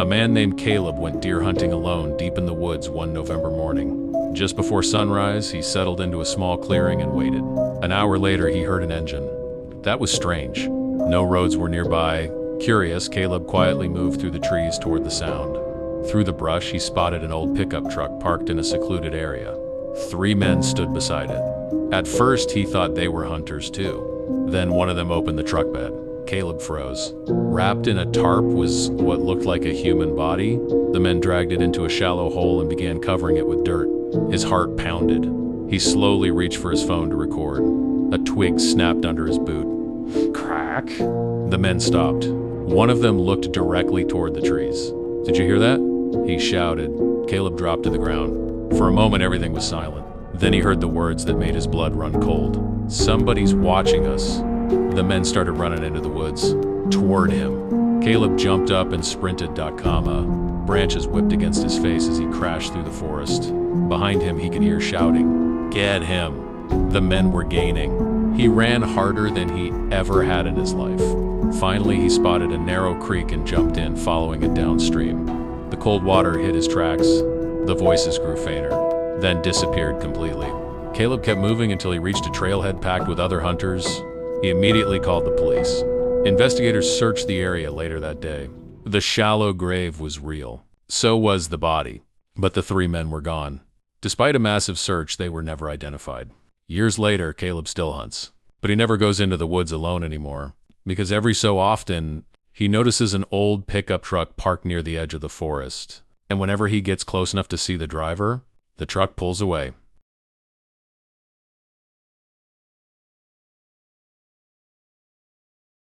A man named Caleb went deer hunting alone deep in the woods one November morning. Just before sunrise, he settled into a small clearing and waited. An hour later, he heard an engine. That was strange. No roads were nearby. Curious, Caleb quietly moved through the trees toward the sound. Through the brush, he spotted an old pickup truck parked in a secluded area. 3 men stood beside it. At first, he thought they were hunters too. Then one of them opened the truck bed. Caleb froze. Wrapped in a tarp was what looked like a human body. The men dragged it into a shallow hole and began covering it with dirt. His heart pounded. He slowly reached for his phone to record. A twig snapped under his boot. Crack. The men stopped. One of them looked directly toward the trees. "Did you hear that?" he shouted. Caleb dropped to the ground. For a moment, everything was silent. Then he heard the words that made his blood run cold. "Somebody's watching us." The men started running into the woods, toward him. Caleb jumped up and sprinted. Branches whipped against his face as he crashed through the forest. Behind him, he could hear shouting, "Get him!" The men were gaining. He ran harder than he ever had in his life. Finally, he spotted a narrow creek and jumped in, following it downstream. The cold water hit his tracks. The voices grew fainter, then disappeared completely. Caleb kept moving until he reached a trailhead packed with other hunters. He immediately called the police. Investigators searched the area later that day. The shallow grave was real. So was the body. But the 3 men were gone. Despite a massive search, they were never identified. Years later, Caleb still hunts. But he never goes into the woods alone anymore, because every so often, he notices an old pickup truck parked near the edge of the forest. And whenever he gets close enough to see the driver, the truck pulls away.